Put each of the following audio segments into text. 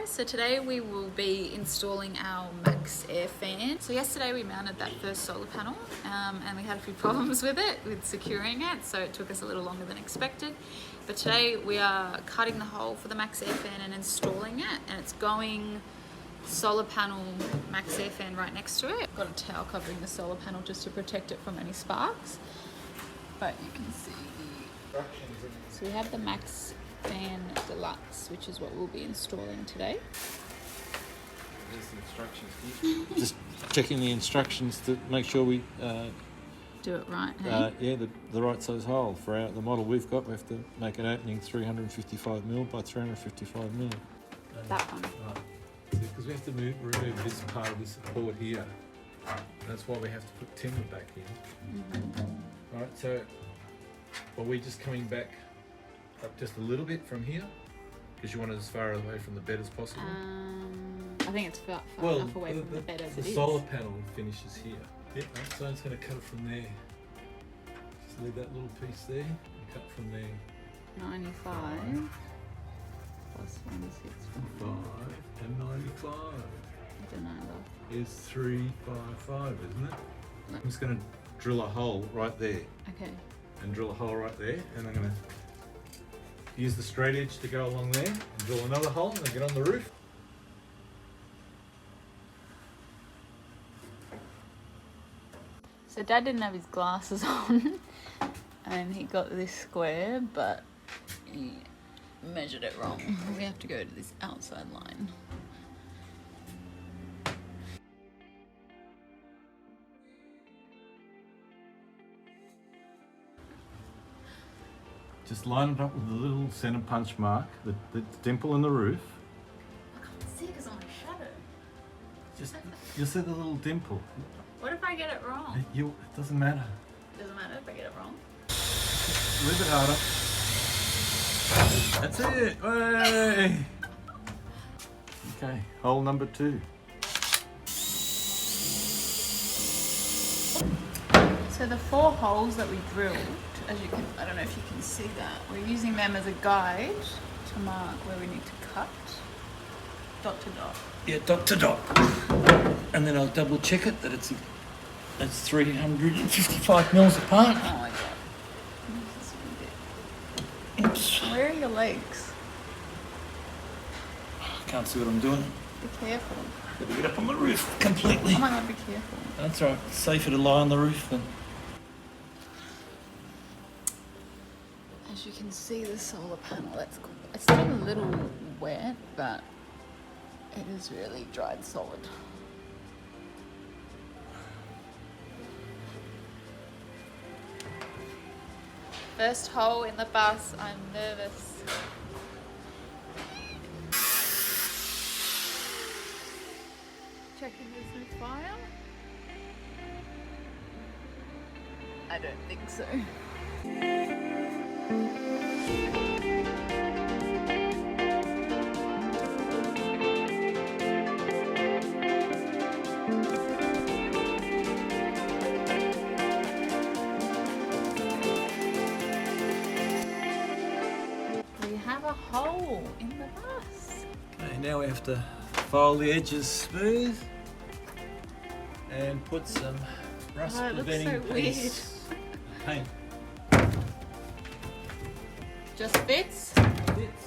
guys, so today we will be installing our Maxx Air Fan. So yesterday we mounted that first solar panel and we had a few problems with securing it, so it took us a little longer than expected. But today we are cutting the hole for the Maxx Air Fan and installing it, and it's going solar panel Maxx Air Fan right next to it. I've got a towel covering the solar panel just to protect it from any sparks. But you can see so we have the Maxx Fan Deluxe, which is what we'll be installing today. There's the instructions here. Just checking the instructions to make sure we do it right, hey? yeah, the right size hole. For the model we've got, we have to make an opening 355mm by 355mm. That one. Because we have to remove this part of this board here. That's why we have to put timber back in. Alright, so are we just coming back up just a little bit from here? Because you want it as far away from the bed as possible? I think it's far enough away from the bed as it is. The solar panel finishes here. Yep, so I'm just going to cut it from there. Just leave that little piece there and cut from there. 95 plus 165. 5 and 95. I don't know though. Is 355, isn't it? No. I'm just going to drill a hole right there. Okay. And drill a hole right there, and I'm going to use the straight edge to go along there and drill another hole and get on the roof. So Dad didn't have his glasses on and he got this square, but he measured it wrong. We have to go to this outside line. Just line it up with the little centre punch mark, the dimple in the roof. I can't see because I'm in shadow. Just, you'll see the little dimple. What if I get it wrong? It doesn't matter. It doesn't matter if I get it wrong. A little bit harder. That's it. Hey. Okay, hole number 2. So the 4 holes that we drilled, as you can, I don't know if you can see that, we're using them as a guide to mark where we need to cut, dot to dot. Yeah, dot to dot. And then I'll double check it that it's 355 mils apart. Oh my god. Oops. Where are your legs? I can't see what I'm doing. Be careful. Gotta get up on the roof completely. Oh my god, be careful. That's right. It's safer to lie on the roof than. As you can see, the solar panel, it's still a little wet, but it is really dried solid. First hole in the bus, I'm nervous. Checking there's no fire? I don't think so. We have a hole in the bus. Okay, now we have to file the edges smooth and put some rust preventing paste. Paint. Just fits? Fits.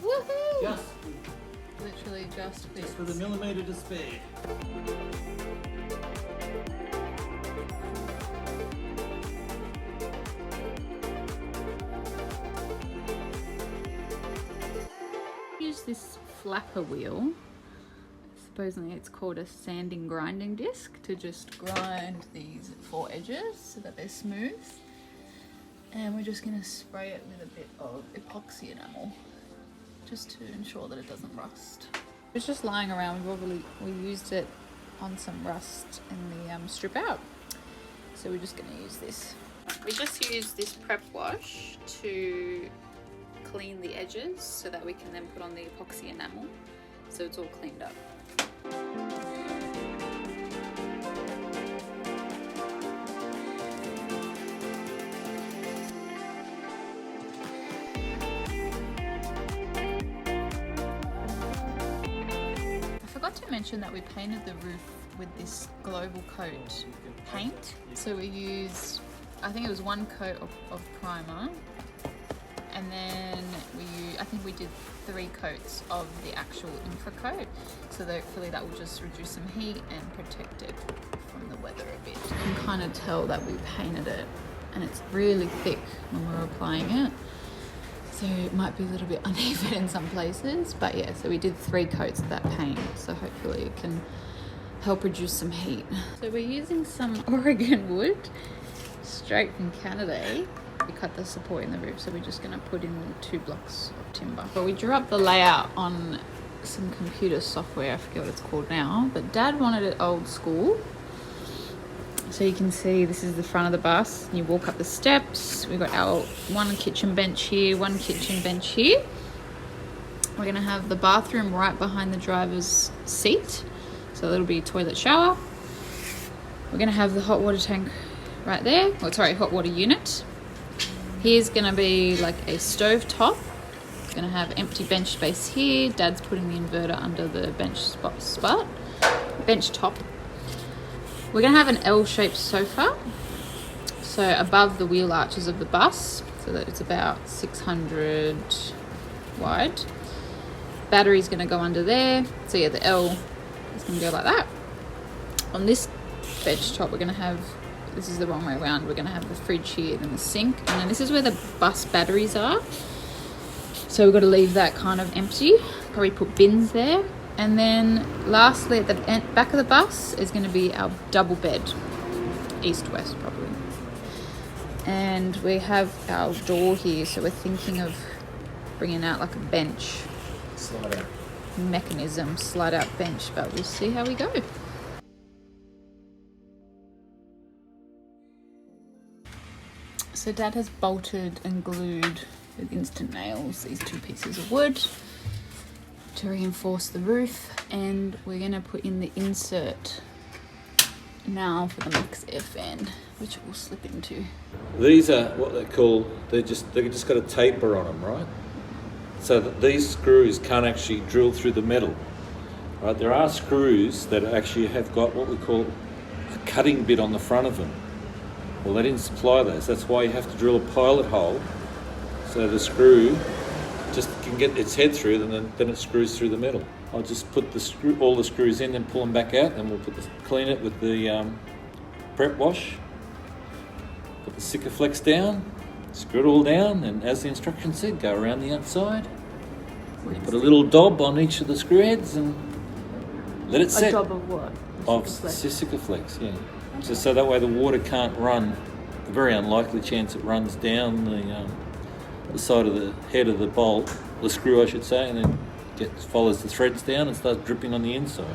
Woohoo! Just Literally just fits. with a millimetre to spare. Use this flapper wheel. Supposedly it's called a sanding grinding disc to just grind these 4 edges so that they're smooth. And we're just going to spray it with a bit of epoxy enamel just to ensure that it doesn't rust. It's just lying around. We used it on some rust in the strip out. So we're just going to use this. We just use this prep wash to clean the edges so that we can then put on the epoxy enamel so it's all cleaned up. forgot to mention that we painted the roof with this global coat paint. So we used, I think it was 1 coat of primer, and then I think we did 3 coats of the actual infra coat. So hopefully that will just reduce some heat and protect it from the weather a bit. You can kind of tell that we painted it, and it's really thick when we're applying it. So it might be a little bit uneven in some places, but yeah, so we did 3 coats of that paint. So hopefully it can help reduce some heat. So we're using some Oregon wood straight from Canada. We cut the support in the roof, so we're just gonna put in 2 blocks of timber. But we drew up the layout on some computer software, I forget what it's called now, but Dad wanted it old school. So you can see this is the front of the bus. You walk up the steps. We've got our 1 kitchen bench here, 1 kitchen bench here. We're gonna have the bathroom right behind the driver's seat. So it'll be toilet shower. We're gonna have the hot water tank right there. Oh, sorry, hot water unit. Here's gonna be like a stove top. Gonna have empty bench space here. Dad's putting the inverter under the bench bench top. We're gonna have an L-shaped sofa, so above the wheel arches of the bus, so that it's about 600 wide. Battery's gonna go under there, so yeah, the L is gonna go like that. On this bench top, we're gonna have, this is the wrong way around, we're gonna have the fridge here, then the sink, and then this is where the bus batteries are. So we've got to leave that kind of empty, probably put bins there. And then lastly, at the back of the bus is going to be our double bed, east-west probably. And we have our door here, so we're thinking of bringing out like a bench. Slide out. Mechanism, slide out bench, but we'll see how we go. So Dad has bolted and glued with instant nails these 2 pieces of wood to reinforce the roof, and we're gonna put in the insert now for the Maxx Air Fan, which we'll slip into. These are what they call, they've just got a taper on them, right? So that these screws can't actually drill through the metal, right? There are screws that actually have got what we call a cutting bit on the front of them. Well, they didn't supply those. That's why you have to drill a pilot hole so the screw just can get its head through, and then it screws through the metal. I'll just put all the screws in, then pull them back out, and we'll clean it with the prep wash. Put the Sikaflex down, screw it all down, and as the instructions said, go around the outside. Put a little dob on each of the screw heads and let it set. A dob of what? Of Sikaflex, yeah. So that way the water can't run. A very unlikely chance it runs down the side of the head of the bolt, the screw I should say, and then follows the threads down and starts dripping on the inside.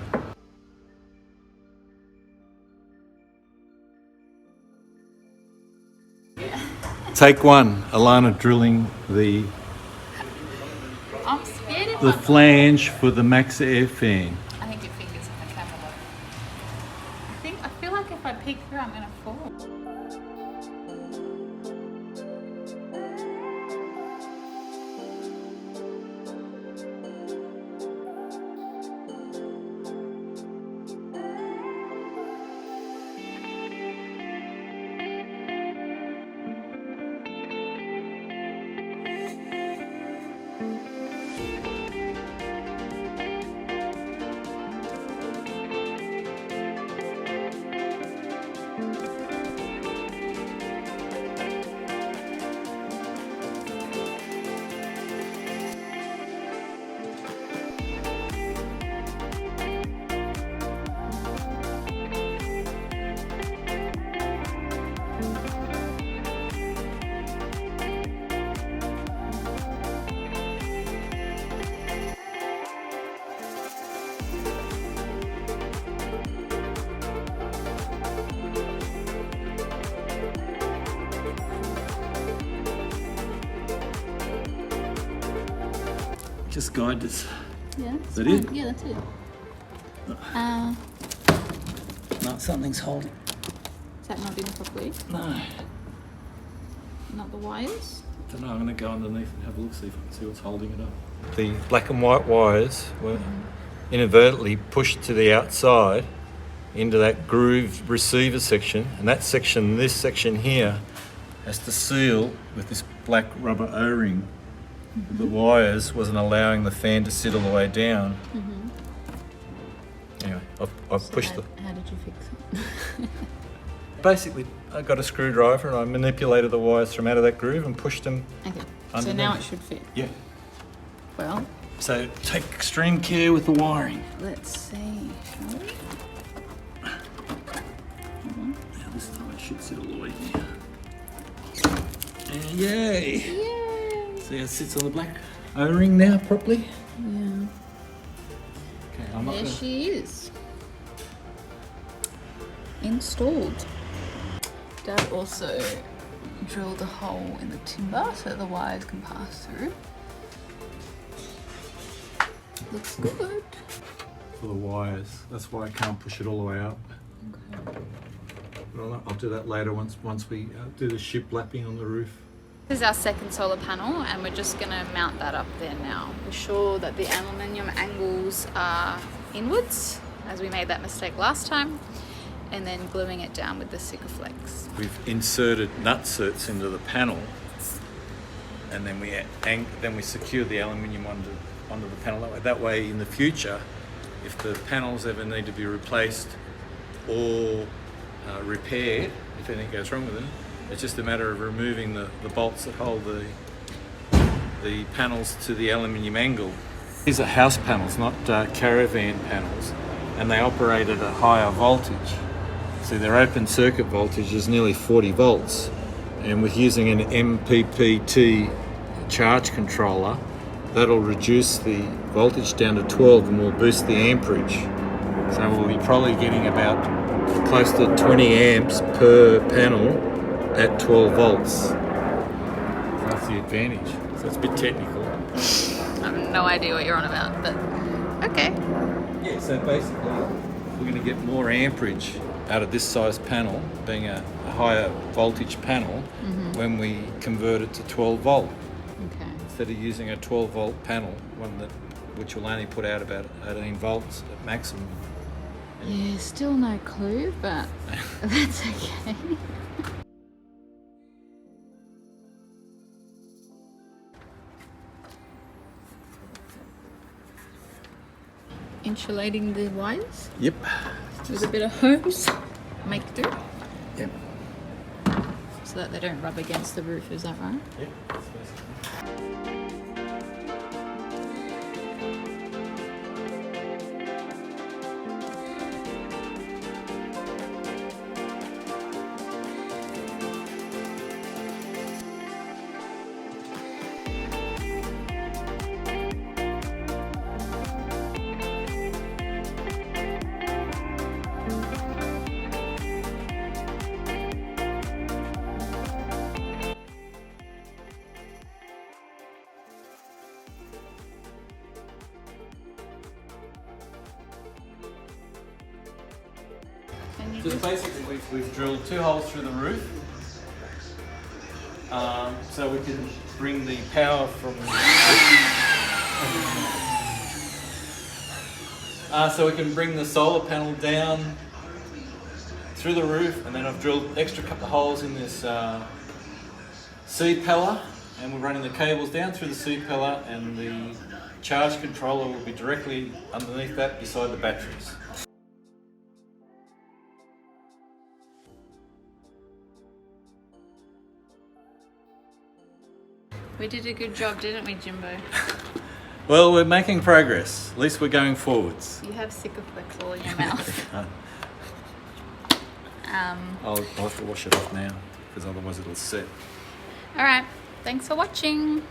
Take 1, Alana drilling the I'm scared the flange for the Maxx Air Fan. I think your fingers in the camera. I feel like if I peek through, I'm gonna fall. Just guide us. Yeah, Is that it? Yeah, that's it. No, something's holding. Is that not in properly? No. Not the wires? I don't know, I'm going to go underneath and have a look, see if I can see what's holding it up. The black and white wires were inadvertently pushed to the outside into that grooved receiver section, and that section, this section here, has to seal with this black rubber O-ring. The wires wasn't allowing the fan to sit all the way down. Anyway, I've pushed the... How did you fix it? Basically, I got a screwdriver and I manipulated the wires from out of that groove and pushed them. Okay, underneath. so now it should fit. Yeah. Well, So take extreme care with the wiring. let's see, shall we? Now this time it should sit all the way down. And yay! Yay! See how it sits on the black O-ring now properly? Yeah. Okay, I'm not There gonna... she is. Installed. Dad also drilled a hole in the timber so the wires can pass through. Looks good. For the wires. That's why I can't push it all the way up. Okay. But I'll do that later once we do the ship lapping on the roof. This is our second solar panel and we're just going to mount that up there now. We're sure that the aluminium angles are inwards, as we made that mistake last time, and then gluing it down with the Sikaflex. We've inserted nutserts into the panel, and then we secure the aluminium onto the panel. That way, in the future, if the panels ever need to be replaced or repaired, if anything goes wrong with them, it's just a matter of removing the bolts that hold the panels to the aluminium angle. These are house panels, not caravan panels, and they operate at a higher voltage. So their open circuit voltage is nearly 40 volts, and with using an MPPT charge controller, that'll reduce the voltage down to 12 and will boost the amperage. So we'll be probably getting about close to 20 amps per panel at 12 volts. That's the advantage. So it's a bit technical. I have no idea what you're on about, but okay. Yeah, so basically we're going to get more amperage out of this size panel, being a higher voltage panel, when we convert it to 12 volt. Okay. Instead of using a 12 volt panel, which will only put out about 18 volts at maximum. Yeah, still no clue, but that's okay. Insulating the wires Yep. with a bit of hose, make do, Yep. so that they don't rub against the roof, is that right? Yep. Just basically, we've drilled 2 holes through the roof, so we can bring the power from. So we can bring the solar panel down through the roof, and then I've drilled extra couple of holes in this C-pillar, and we're running the cables down through the C-pillar, and the charge controller will be directly underneath that, beside the batteries. We did a good job, didn't we, Jimbo? Well, we're making progress. At least we're going forwards. You have Sikaflex all in your mouth. I'll have to wash it off now, because otherwise it'll set. All right, thanks for watching.